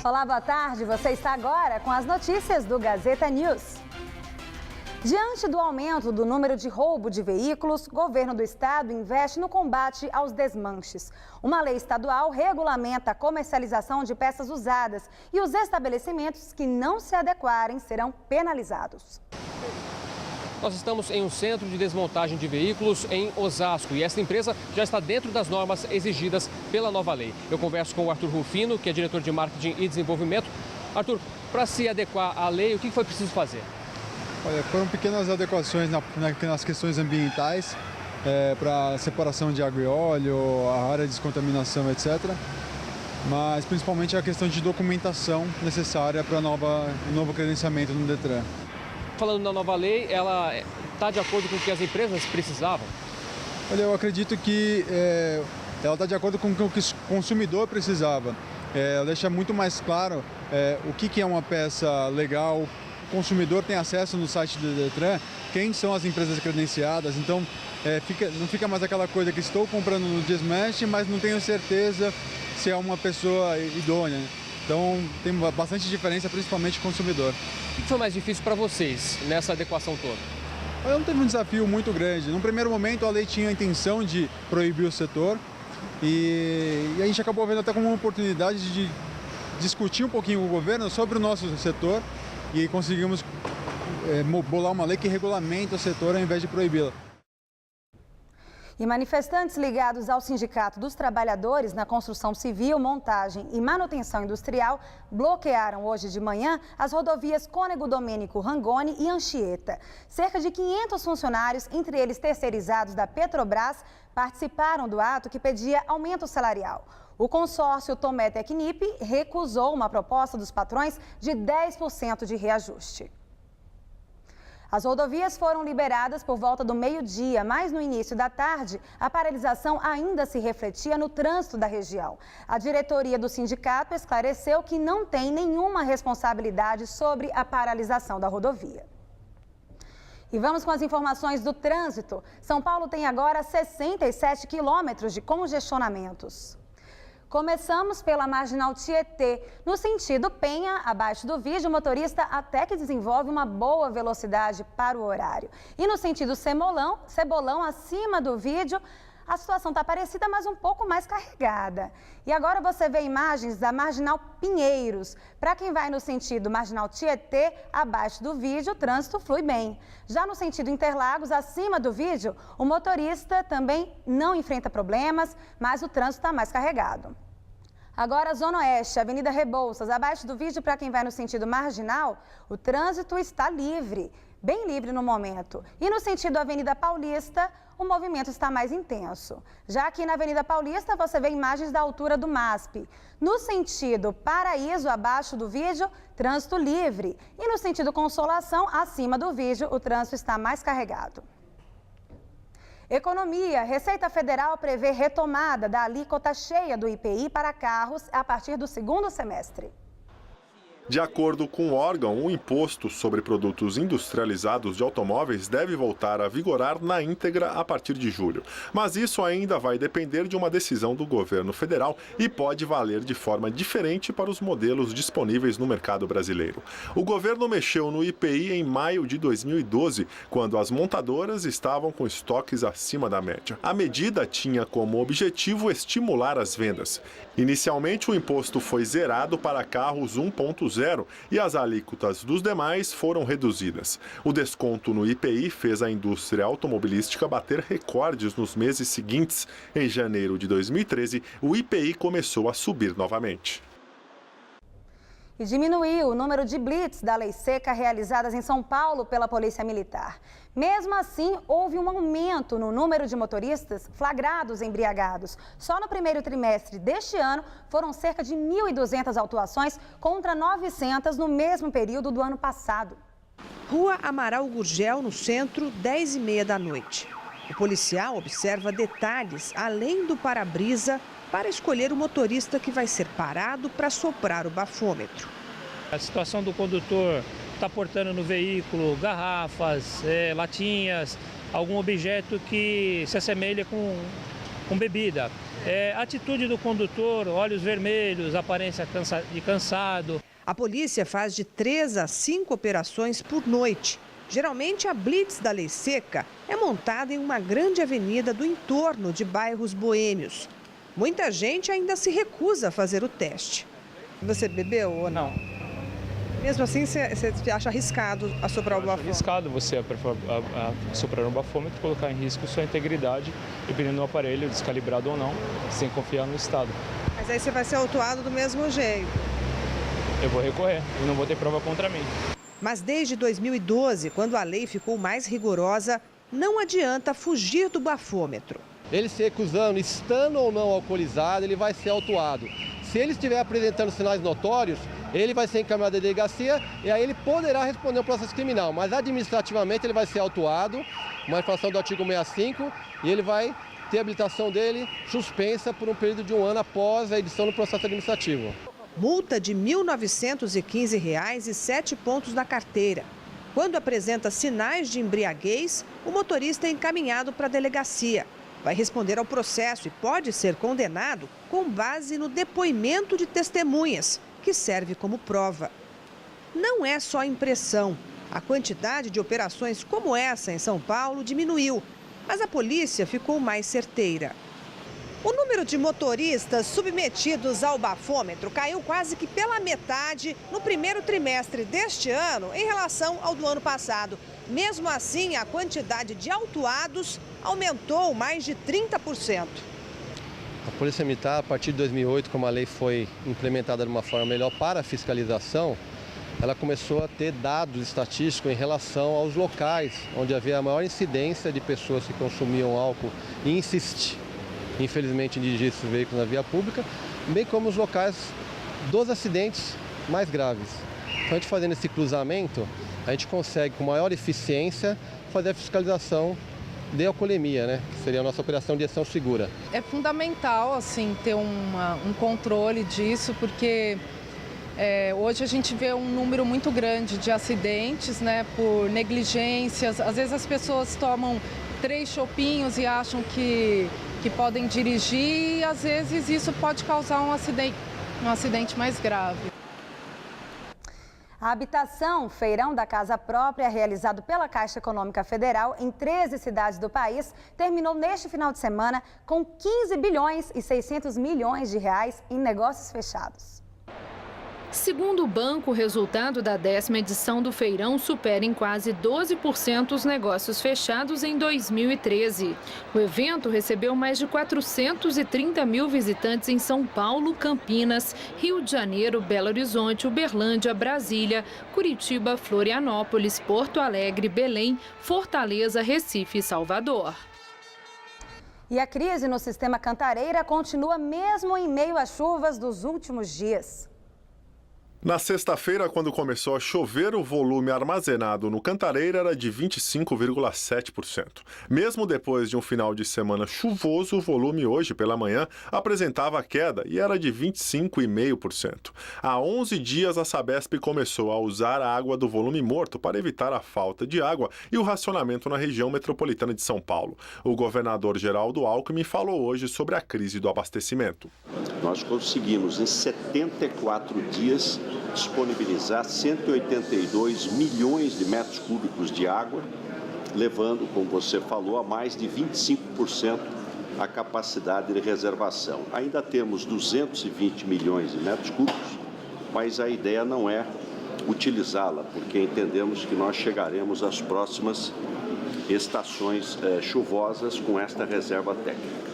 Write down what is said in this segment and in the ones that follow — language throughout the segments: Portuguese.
Olá, boa tarde. Você está agora com as notícias do Gazeta News. Diante do aumento do número de roubo de veículos, o governo do estado investe no combate aos desmanches. Uma lei estadual regulamenta a comercialização de peças usadas e os estabelecimentos que não se adequarem serão penalizados. Nós estamos em um centro de desmontagem de veículos em Osasco e essa empresa já está dentro das normas exigidas pela nova lei. Eu converso com o Arthur Rufino, que é diretor de marketing e desenvolvimento. Arthur, para se adequar à lei, o que foi preciso fazer? Olha, foram pequenas adequações nas questões ambientais, para separação de água e óleo, a área de descontaminação, etc. Mas principalmente a questão de documentação necessária para o novo credenciamento no Detran. Falando na nova lei, ela está de acordo com o que as empresas precisavam? Olha, eu acredito que ela está de acordo com o que o consumidor precisava. Ela deixa muito mais claro o que é uma peça legal. O consumidor tem acesso no site do Detran, quem são as empresas credenciadas, então não fica mais aquela coisa que estou comprando no desmanche, mas não tenho certeza se é uma pessoa idônea. Então tem bastante diferença, principalmente consumidor. O que foi mais difícil para vocês nessa adequação toda? Não teve um desafio muito grande. No primeiro momento a lei tinha a intenção de proibir o setor e a gente acabou vendo até como uma oportunidade de discutir um pouquinho com o governo sobre o nosso setor. E conseguimos bolar uma lei que regulamenta o setor ao invés de proibi-la. E manifestantes ligados ao Sindicato dos Trabalhadores na Construção Civil, Montagem e Manutenção Industrial bloquearam hoje de manhã as rodovias Cônego Domênico Rangoni e Anchieta. Cerca de 500 funcionários, entre eles terceirizados da Petrobras, participaram do ato que pedia aumento salarial. O consórcio Tomé Tecnip recusou uma proposta dos patrões de 10% de reajuste. As rodovias foram liberadas por volta do meio-dia, mas no início da tarde, a paralisação ainda se refletia no trânsito da região. A diretoria do sindicato esclareceu que não tem nenhuma responsabilidade sobre a paralisação da rodovia. E vamos com as informações do trânsito. São Paulo tem agora 67 quilômetros de congestionamentos. Começamos pela Marginal Tietê. No sentido Penha, abaixo do Vídeo, o motorista até que desenvolve uma boa velocidade para o horário. E no sentido Cebolão, acima do Vídeo, a situação está parecida, mas um pouco mais carregada. E agora você vê imagens da Marginal Pinheiros. Para quem vai no sentido Marginal Tietê, abaixo do Vídeo, o trânsito flui bem. Já no sentido Interlagos, acima do Vídeo, o motorista também não enfrenta problemas, mas o trânsito está mais carregado. Agora, Zona Oeste, Avenida Rebouças, abaixo do Vídeo, para quem vai no sentido Marginal, o trânsito está livre, bem livre no momento. E no sentido Avenida Paulista, o movimento está mais intenso. Já aqui na Avenida Paulista, você vê imagens da altura do MASP. No sentido Paraíso, abaixo do Vídeo, trânsito livre. E no sentido Consolação, acima do Vídeo, o trânsito está mais carregado. Economia. Receita Federal prevê retomada da alíquota cheia do IPI para carros a partir do segundo semestre. De acordo com o órgão, o imposto sobre produtos industrializados de automóveis deve voltar a vigorar na íntegra a partir de julho. Mas isso ainda vai depender de uma decisão do governo federal e pode valer de forma diferente para os modelos disponíveis no mercado brasileiro. O governo mexeu no IPI em maio de 2012, quando as montadoras estavam com estoques acima da média. A medida tinha como objetivo estimular as vendas. Inicialmente, o imposto foi zerado para carros 1.0 e as alíquotas dos demais foram reduzidas. O desconto no IPI fez a indústria automobilística bater recordes nos meses seguintes. Em janeiro de 2013, o IPI começou a subir novamente. E diminuiu o número de blitz da lei seca realizadas em São Paulo pela Polícia Militar. Mesmo assim, houve um aumento no número de motoristas flagrados embriagados. Só no primeiro trimestre deste ano, foram cerca de 1.200 autuações contra 900 no mesmo período do ano passado. Rua Amaral Gurgel, no centro, 10h30 da noite. O policial observa detalhes além do para-brisa para escolher o motorista que vai ser parado para soprar o bafômetro. A situação do condutor está portando no veículo garrafas, latinhas, algum objeto que se assemelha com bebida. Atitude do condutor, olhos vermelhos, aparência de cansado. A polícia faz de 3 a 5 operações por noite. Geralmente, a blitz da lei seca é montada em uma grande avenida do entorno de bairros boêmios. Muita gente ainda se recusa a fazer o teste. Você bebeu ou não? Mesmo assim, você acha arriscado assoprar o bafômetro? Arriscado você assoprar um bafômetro, colocar em risco sua integridade, dependendo do aparelho, descalibrado ou não, sem confiar no Estado. Mas aí você vai ser autuado do mesmo jeito. Eu vou recorrer e não vou ter prova contra mim. Mas desde 2012, quando a lei ficou mais rigorosa, não adianta fugir do bafômetro. Ele se recusando, estando ou não alcoolizado, ele vai ser autuado. Se ele estiver apresentando sinais notórios, ele vai ser encaminhado à delegacia e aí ele poderá responder um processo criminal. Mas administrativamente ele vai ser autuado, uma infração do artigo 65, e ele vai ter a habilitação dele suspensa por um período de 1 ano após a edição do processo administrativo. Multa de R$ 1.915 e 7 pontos na carteira. Quando apresenta sinais de embriaguez, o motorista é encaminhado para a delegacia. Vai responder ao processo e pode ser condenado com base no depoimento de testemunhas, que serve como prova. Não é só impressão. A quantidade de operações como essa em São Paulo diminuiu, mas a polícia ficou mais certeira. O número de motoristas submetidos ao bafômetro caiu quase que pela metade no primeiro trimestre deste ano em relação ao do ano passado. Mesmo assim, a quantidade de autuados aumentou mais de 30%. A Polícia Militar, a partir de 2008, como a lei foi implementada de uma forma melhor para a fiscalização, ela começou a ter dados estatísticos em relação aos locais onde havia a maior incidência de pessoas que consumiam álcool e insistem, infelizmente, em dirigir esses veículos na via pública, bem como os locais dos acidentes mais graves. Então, a gente fazendo esse cruzamento, a gente consegue, com maior eficiência, fazer a fiscalização de alcoolemia, né? Que seria a nossa operação de ação segura. É fundamental, assim, ter um controle disso, porque hoje a gente vê um número muito grande de acidentes, né? Por negligências. Às vezes as pessoas tomam 3 chopinhos e acham que podem dirigir, e às vezes isso pode causar um acidente mais grave. A habitação Feirão da Casa Própria, realizado pela Caixa Econômica Federal em 13 cidades do país, terminou neste final de semana com 15 bilhões e 600 milhões de reais em negócios fechados. Segundo o banco, o resultado da 10ª edição do feirão supera em quase 12% os negócios fechados em 2013. O evento recebeu mais de 430 mil visitantes em São Paulo, Campinas, Rio de Janeiro, Belo Horizonte, Uberlândia, Brasília, Curitiba, Florianópolis, Porto Alegre, Belém, Fortaleza, Recife e Salvador. E a crise no sistema Cantareira continua mesmo em meio às chuvas dos últimos dias. Na sexta-feira, quando começou a chover, o volume armazenado no Cantareira era de 25,7%. Mesmo depois de um final de semana chuvoso, o volume hoje pela manhã apresentava queda e era de 25,5%. Há 11 dias, a Sabesp começou a usar a água do volume morto para evitar a falta de água e o racionamento na região metropolitana de São Paulo. O governador Geraldo Alckmin falou hoje sobre a crise do abastecimento. Nós conseguimos, em 74 dias, disponibilizar 182 milhões de metros cúbicos de água, levando, como você falou, a mais de 25% a capacidade de reservação. Ainda temos 220 milhões de metros cúbicos, mas a ideia não é utilizá-la, porque entendemos que nós chegaremos às próximas estações chuvosas com esta reserva técnica.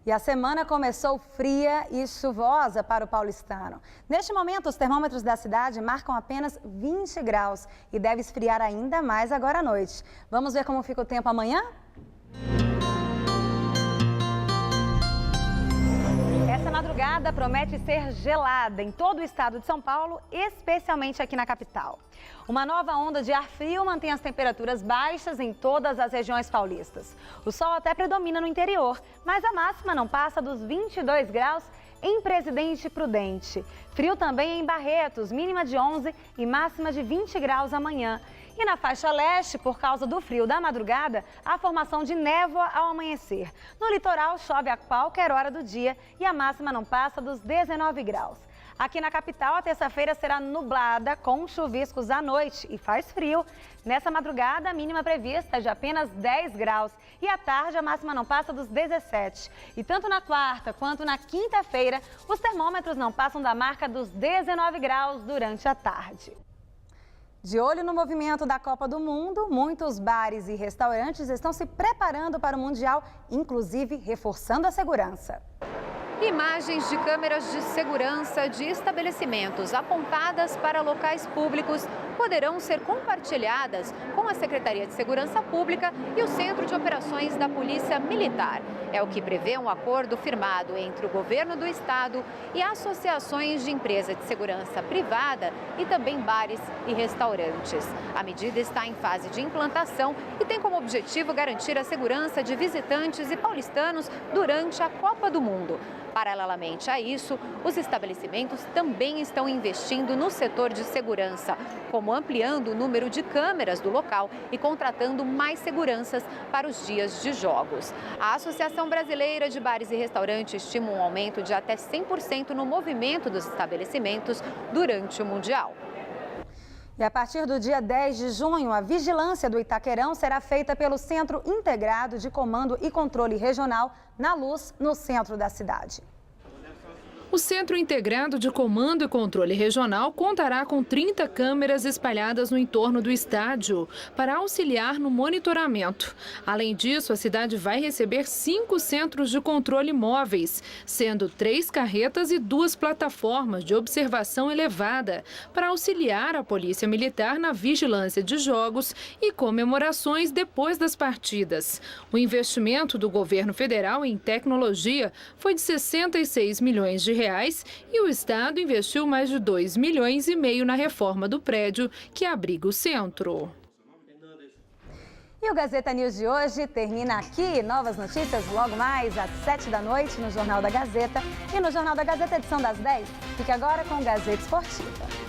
E a semana começou fria e chuvosa para o paulistano. Neste momento, os termômetros da cidade marcam apenas 20 graus e deve esfriar ainda mais agora à noite. Vamos ver como fica o tempo amanhã? Essa madrugada promete ser gelada em todo o estado de São Paulo, especialmente aqui na capital. Uma nova onda de ar frio mantém as temperaturas baixas em todas as regiões paulistas. O sol até predomina no interior, mas a máxima não passa dos 22 graus em Presidente Prudente. Frio também em Barretos, mínima de 11 e máxima de 20 graus amanhã. E na faixa leste, por causa do frio da madrugada, há formação de névoa ao amanhecer. No litoral, chove a qualquer hora do dia e a máxima não passa dos 19 graus. Aqui na capital, a terça-feira será nublada, com chuviscos à noite e faz frio. Nessa madrugada, a mínima prevista é de apenas 10 graus e à tarde a máxima não passa dos 17. E tanto na quarta quanto na quinta-feira, os termômetros não passam da marca dos 19 graus durante a tarde. De olho no movimento da Copa do Mundo, muitos bares e restaurantes estão se preparando para o Mundial, inclusive reforçando a segurança. Imagens de câmeras de segurança de estabelecimentos apontadas para locais públicos poderão ser compartilhadas com a Secretaria de Segurança Pública e o Centro de Operações da Polícia Militar. É o que prevê um acordo firmado entre o governo do estado e associações de empresa de segurança privada e também bares e restaurantes. A medida está em fase de implantação e tem como objetivo garantir a segurança de visitantes e paulistanos durante a Copa do Mundo. Paralelamente a isso, os estabelecimentos também estão investindo no setor de segurança, como ampliando o número de câmeras do local e contratando mais seguranças para os dias de jogos. A Associação Brasileira de Bares e Restaurantes estima um aumento de até 100% no movimento dos estabelecimentos durante o Mundial. E a partir do dia 10 de junho, a vigilância do Itaquerão será feita pelo Centro Integrado de Comando e Controle Regional, na Luz, no centro da cidade. O Centro Integrado de Comando e Controle Regional contará com 30 câmeras espalhadas no entorno do estádio para auxiliar no monitoramento. Além disso, a cidade vai receber 5 centros de controle móveis, sendo 3 carretas e 2 plataformas de observação elevada para auxiliar a Polícia Militar na vigilância de jogos e comemorações depois das partidas. O investimento do governo federal em tecnologia foi de 66 milhões de reais e o estado investiu mais de 2,5 milhões na reforma do prédio que abriga o centro. E o Gazeta News de hoje termina aqui. Novas notícias logo mais às 7 da noite no Jornal da Gazeta e no Jornal da Gazeta edição das 10. Fique agora com o Gazeta Esportiva.